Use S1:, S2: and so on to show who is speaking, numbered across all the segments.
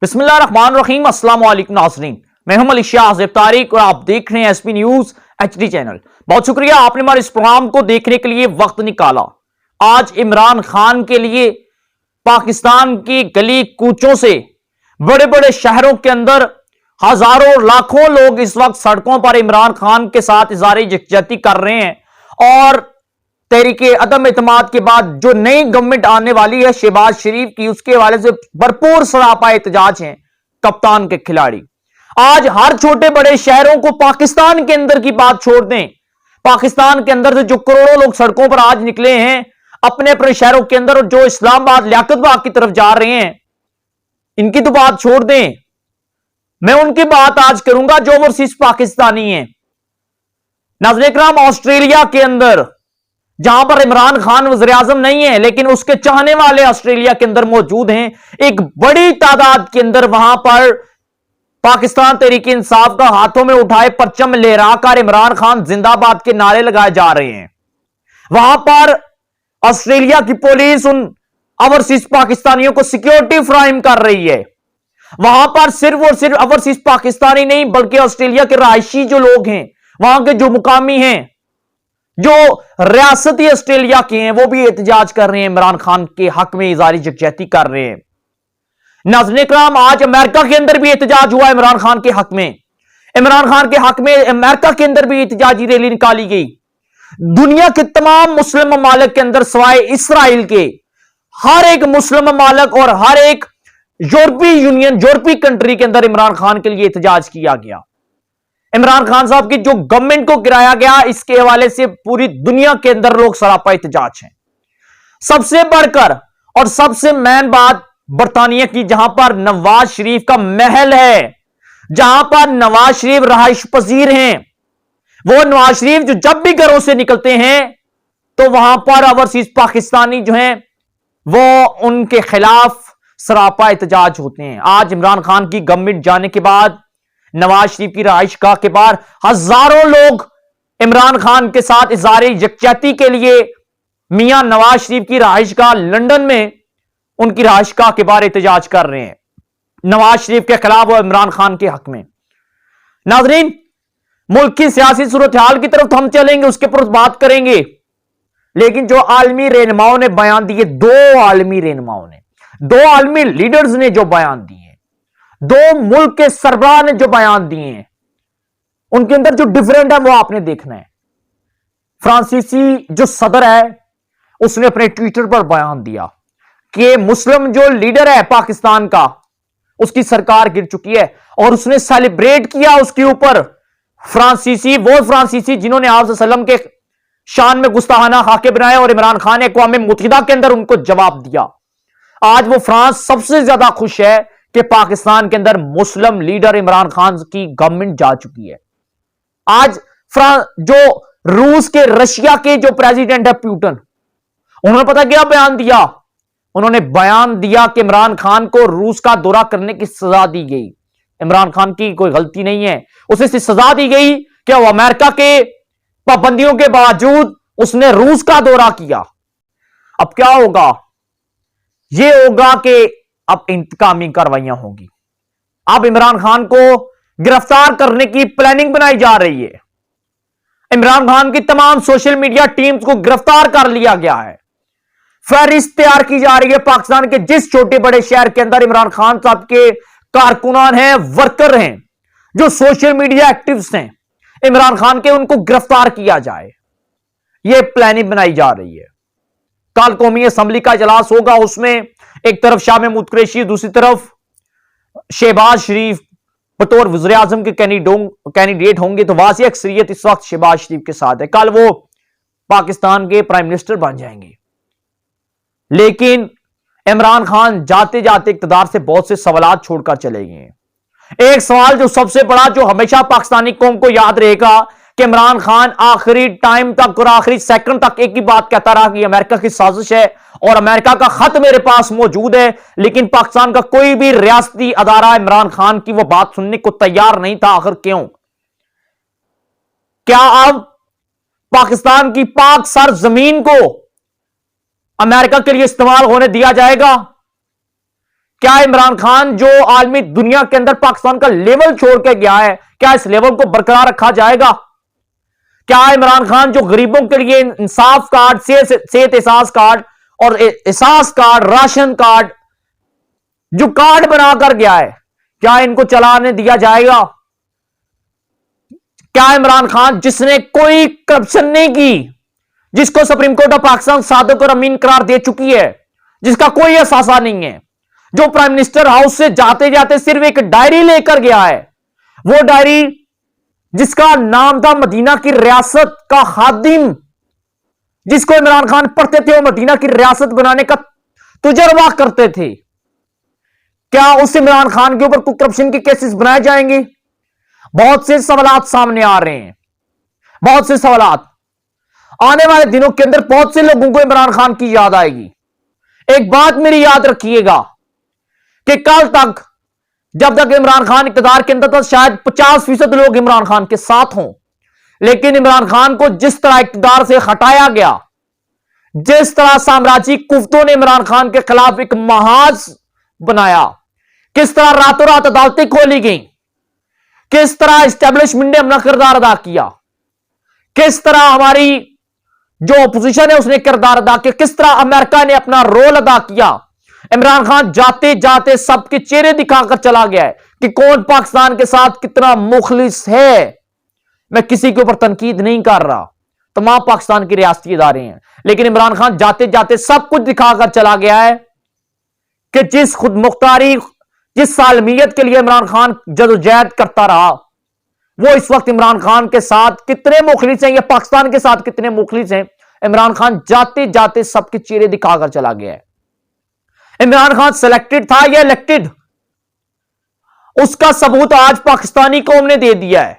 S1: बिस्मिल्लाहिर्रहमानिर्रहीम। अस्सलाम वालेकुम नाज़रीन, मैं हूं मलिक शाह आज़िब तारिक और आप देख रहे हैं एसपी न्यूज एचडी चैनल। बहुत शुक्रिया आपने हमारे इस प्रोग्राम को देखने के लिए वक्त निकाला। आज इमरान खान के लिए पाकिस्तान की गली कूचों से बड़े बड़े शहरों के अंदर हजारों लाखों लोग इस वक्त सड़कों पर इमरान खान के साथ इज़हार यकजहती कर रहे हैं और तहरीके अदम एतमाद के बाद जो नई गवर्नमेंट आने वाली है शहबाज शरीफ की, उसके हवाले से भरपूर सरापा एहतजाज हैं कप्तान के खिलाड़ी। आज हर छोटे बड़े शहरों को, पाकिस्तान के अंदर की बात छोड़ दें, पाकिस्तान के अंदर से जो करोड़ों लोग सड़कों पर आज निकले हैं अपने अपने शहरों के अंदर, और जो इस्लामाबाद लियाकत बाग की तरफ जा रहे हैं, इनकी तो बात छोड़ दें, मैं उनकी बात आज करूंगा जो ओवरसीज पाकिस्तानी हैं। नाज़रीन इकराम, ऑस्ट्रेलिया के अंदर जहां पर इमरान खान वज़ीर आज़म नहीं है लेकिन उसके चाहने वाले ऑस्ट्रेलिया के अंदर मौजूद हैं, एक बड़ी तादाद के अंदर वहां पर पाकिस्तान तहरीक इंसाफ का हाथों में उठाए परचम लहराकर इमरान खान जिंदाबाद के नारे लगाए जा रहे हैं। वहां पर ऑस्ट्रेलिया की पुलिस उन ओवरसीज पाकिस्तानियों को सिक्योरिटी फ्राहम कर रही है। वहां पर सिर्फ और सिर्फ ओवरसीज पाकिस्तानी नहीं बल्कि ऑस्ट्रेलिया के रहायशी जो लोग हैं, वहां के जो मुकामी हैं, जो रियासती ऑस्ट्रेलिया के हैं, वो भी एहतजाज कर रहे हैं, इमरान खान के हक में इज़हार यकजहती कर रहे हैं। नाज़रीन इकराम, आज अमेरिका के अंदर भी एहतजाज हुआ इमरान खान के हक में। इमरान खान के हक में अमेरिका के अंदर भी एहतजाजी रैली निकाली गई। दुनिया के तमाम मुस्लिम ममालिक के अंदर सिवाय इसराइल के हर एक मुस्लिम ममालिक और हर एक यूरोपीय कंट्री के अंदर इमरान खान के लिए एहतजाज किया गया। इमरान खान साहब की जो गवर्नमेंट को गिराया गया, इसके हवाले से पूरी दुनिया के अंदर लोग सरापा एहतजाज हैं। सबसे बढ़कर और सबसे मेन बात बरतानिया की, जहां पर नवाज शरीफ का महल है, जहां पर नवाज शरीफ रहाइश पजीर हैं, वो नवाज शरीफ जो जब भी घरों से निकलते हैं तो वहां पर ओवरसीज पाकिस्तानी जो हैं वो उनके खिलाफ सरापा एहतजाज होते हैं। आज इमरान खान की गवर्नमेंट जाने के बाद, नवाज शरीफ की रहाइश गाह के बाहर हजारों लोग इमरान खान के साथ इज़हार यकजहती के लिए मियां नवाज शरीफ की रहाइश गाह लंदन में उनकी रहाइश गाह के बाहर एहतजाज कर रहे हैं नवाज शरीफ के खिलाफ और इमरान खान के हक में। नाजरीन, मुल्क की सियासी सूरत हाल की तरफ हम चलेंगे, उसके ऊपर बात करेंगे, लेकिन जो आलमी रहनुमाओं ने बयान दिए, दो आलमी लीडर्स ने जो बयान दिए, दो मुल्क के सरबराह ने जो बयान दिए हैं, उनके अंदर जो डिफरेंट है वो आपने देखना है। फ्रांसीसी जो सदर है उसने अपने ट्विटर पर बयान दिया कि मुस्लिम जो लीडर है पाकिस्तान का, उसकी सरकार गिर चुकी है, और उसने सेलिब्रेट किया उसके ऊपर। वो फ्रांसीसी जिन्होंने आप सल्लम के शान में गुस्ताहाना खाके बनाए और इमरान खान ने अक़वाम मुत्तहिदा के अंदर उनको जवाब दिया। आज वो फ्रांस सबसे ज्यादा खुश है कि पाकिस्तान के अंदर मुस्लिम लीडर इमरान खान की गवर्नमेंट जा चुकी है। आज जो रूस के, रशिया के जो प्रेसिडेंट है पुतिन, उन्होंने पता क्या बयान दिया? उन्होंने बयान दिया कि इमरान खान को रूस का दौरा करने की सजा दी गई। इमरान खान की कोई गलती नहीं है, उसे सजा दी गई कि वो अमेरिका के पाबंदियों के बावजूद उसने रूस का दौरा किया। अब क्या होगा? यह होगा कि अब इंतकामी कार्रवाइयां होंगी। अब इमरान खान को गिरफ्तार करने की प्लानिंग बनाई जा रही है। इमरान खान की तमाम सोशल मीडिया टीम्स को गिरफ्तार कर लिया गया है। फहरिस्त तैयार की जा रही है पाकिस्तान के जिस छोटे बड़े शहर के अंदर इमरान खान साहब के कारकुनान हैं, वर्कर हैं, जो सोशल मीडिया एक्टिविस्ट हैं इमरान खान के, उनको गिरफ्तार किया जाए। यह प्लानिंग बनाई जा रही है। कल कौमी असम्बली का इजलास होगा, उसमें एक तरफ शाह महमूद कुरैशी, दूसरी तरफ शहबाज शरीफ बतौर वज़ीर आज़म के कैंडिडेट होंगे, तो वाज़ेह अक्सरियत इस वक्त शहबाज शरीफ के साथ है। कल वो पाकिस्तान के प्राइम मिनिस्टर बन जाएंगे। लेकिन इमरान खान जाते जाते इक़्तिदार से बहुत से सवाल छोड़कर चले गए। एक सवाल जो सबसे बड़ा, जो हमेशा पाकिस्तानी कौम को याद रहेगा, कि इमरान खान आखिरी टाइम तक और आखिरी सेकंड तक एक ही बात कहता रहा कि अमेरिका की साजिश है और अमेरिका का खत मेरे पास मौजूद है, लेकिन पाकिस्तान का कोई भी रियासती अदारा इमरान खान की वो बात सुनने को तैयार नहीं था। आखिर क्यों? क्या अब पाकिस्तान की पाक सर जमीन को अमेरिका के लिए इस्तेमाल होने दिया जाएगा? क्या इमरान खान जो आलमी दुनिया के अंदर पाकिस्तान का लेवल छोड़ के गया है, क्या इस लेवल को बरकरार रखा जाएगा? क्या इमरान खान जो गरीबों के लिए इंसाफ कार्ड, सेहत एहसास कार्ड और एहसास कार्ड, राशन कार्ड जो कार्ड बनाकर गया है, क्या इनको चलाने दिया जाएगा? क्या इमरान खान जिसने कोई करप्शन नहीं की, जिसको supreme court of Pakistan Sadiq और अमीन करार दे चुकी है, जिसका कोई असासा नहीं है, जो प्राइम मिनिस्टर हाउस से जाते जाते सिर्फ एक डायरी लेकर गया है, वो डायरी जिसका नाम था मदीना की रियासत का खादिम, जिसको इमरान खान पढ़ते थे, वो मदीना की रियासत बनाने का तजुर्बा करते थे। क्या उस इमरान खान के ऊपर कोई करप्शन के केसेस बनाए जाएंगे? बहुत से सवालात सामने आ रहे हैं, बहुत से सवालात। आने वाले दिनों के अंदर बहुत से लोगों को इमरान खान की याद आएगी। एक बात मेरी याद रखिएगा कि कल तक जब तक इमरान खान इक़्तिदार के अंदर था, शायद 50% लोग इमरान खान के साथ हों, लेकिन इमरान खान को जिस तरह इक़्तिदार से हटाया गया, जिस तरह साम्राज्यी कुफ्तों ने इमरान खान के खिलाफ एक महाज बनाया, किस तरह रातों रात अदालतें खोली गई, किस तरह एस्टेब्लिशमेंट ने अपना किरदार अदा किया, किस तरह हमारी जो अपोजिशन है उसने किरदार अदा किया, किस तरह अमेरिका ने अपना रोल अदा किया। इमरान खान जाते जाते सबके चेहरे दिखाकर चला गया है कि कौन पाकिस्तान के साथ कितना मुखलिस है। मैं किसी के ऊपर तनकीद नहीं कर रहा, तमाम पाकिस्तान के रियासती इदारे हैं, लेकिन इमरान खान जाते जाते सब कुछ दिखाकर चला गया है कि जिस खुद मुख्तारी, जिस सालमियत के लिए इमरान खान जदोजहद करता रहा, वो इस वक्त इमरान खान के साथ कितने मुखलिस हैं या पाकिस्तान के साथ कितने मुखलिस हैं, इमरान खान जाते जाते सबके चेहरे दिखाकर चला गया है। इमरान खान सिलेक्टेड था या इलेक्टेड, उसका सबूत आज पाकिस्तानी कौम ने दे दिया है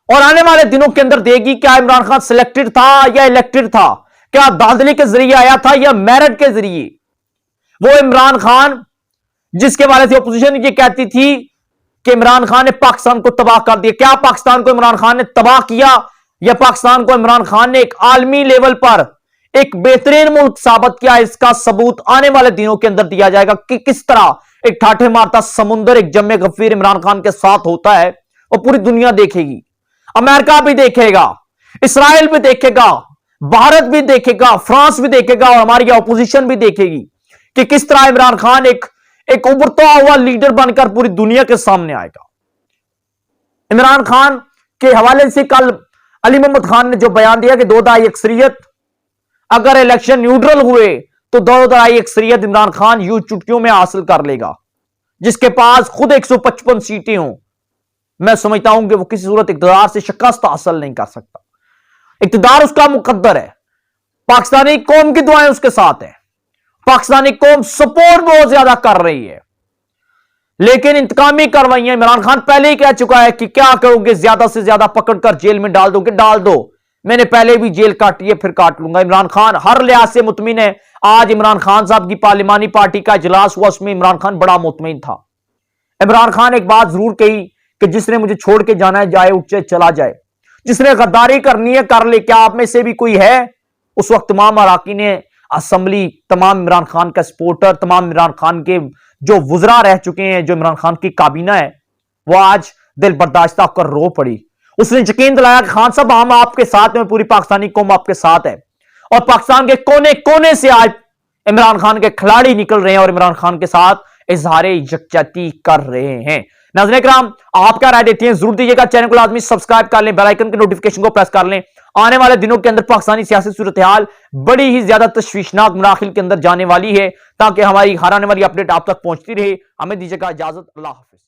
S1: और आने वाले दिनों के अंदर देगी। क्या इमरान खान सिलेक्टेड था या इलेक्टेड था? क्या दादली के जरिए आया था या मेरिट के जरिए? वो इमरान खान जिसके बारे से अपोजिशन ये कहती थी कि इमरान खान ने पाकिस्तान को तबाह कर दिया, क्या पाकिस्तान को इमरान खान ने तबाह किया या पाकिस्तान को इमरान खान ने एक आलमी लेवल पर एक बेहतरीन मुल्क साबित किया? इसका सबूत आने वाले दिनों के अंदर दिया जाएगा कि किस तरह एक ठाठे मारता समुंदर एक जम्मे गफीर इमरान खान के साथ होता है। और पूरी दुनिया देखेगी, अमेरिका भी देखेगा, इसराइल भी देखेगा, भारत भी देखेगा, फ्रांस भी देखेगा और हमारी अपोजिशन भी देखेगी कि किस तरह इमरान खान एक उभरता हुआ लीडर बनकर पूरी दुनिया के सामने आएगा। इमरान खान के हवाले से कल अली मोहम्मद खान ने जो बयान दिया कि 2 दहाई अक्सरियत, अगर इलेक्शन न्यूट्रल हुए तो 2 दहाई अक्सरियत इमरान खान यूं चुटकियों में हासिल कर लेगा। जिसके पास खुद 155 सीटें हों, मैं समझता हूं कि वो किसी सूरत इक़्तिदार से शिकस्त हासिल नहीं कर सकता। इक़्तिदार उसका मुकद्दर है, पाकिस्तानी कौम की दुआएं उसके साथ है, पाकिस्तानी कौम सपोर्ट बहुत ज्यादा कर रही है, लेकिन इंतकामी कार्रवाइयां इमरान खान पहले ही कह चुका है कि क्या करोगे, ज्यादा से ज्यादा पकड़कर जेल में डाल दोगे, डाल दो, मैंने पहले भी जेल काटी है, फिर काट लूंगा। इमरान खान हर लिहाज से मुतमिन है। आज इमरान खान साहब की पार्लिमानी पार्टी का इजलास हुआ, उसमें इमरान खान बड़ा मुतमिन था। इमरान खान एक बात जरूर कही कि जिसने मुझे छोड़ के जाना है जाए, उठ जाए, चला जाए, जिसने गद्दारी करनी है कर ले। क्या आप में से भी कोई है? उस वक्त तमाम अराकीन असेंबली, तमाम इमरान खान का सपोर्टर, तमाम इमरान खान के जो वुज़रा रह चुके हैं, जो इमरान खान की काबीना है, वो आज दिल बर्दाश्ता होकर रो पड़ी। उसने यकीन दिलाया कि खान साहब हम आपके साथ में, पूरी पाकिस्तानी कौम आपके साथ है। और पाकिस्तान के कोने कोने से आज इमरान खान के खिलाड़ी निकल रहे हैं और इमरान खान के साथ इजहार यकजहती कर रहे हैं। नाज़रीन किराम, आप क्या राय देती हैं जरूर दीजिएगा। चैनल को लाजमी सब्सक्राइब कर लें, बेल आइकन के नोटिफिकेशन को प्रेस कर लें। आने वाले दिनों के अंदर पाकिस्तानी सियासी सूरत हाल बड़ी ही ज्यादा तशवीशनाक मराहिल के अंदर जाने वाली है। ताकि हमारी हर आने वाली अपडेट आप तक पहुंचती रहे, हमें दीजिएगा इजाजत। अल्लाह हाफिज।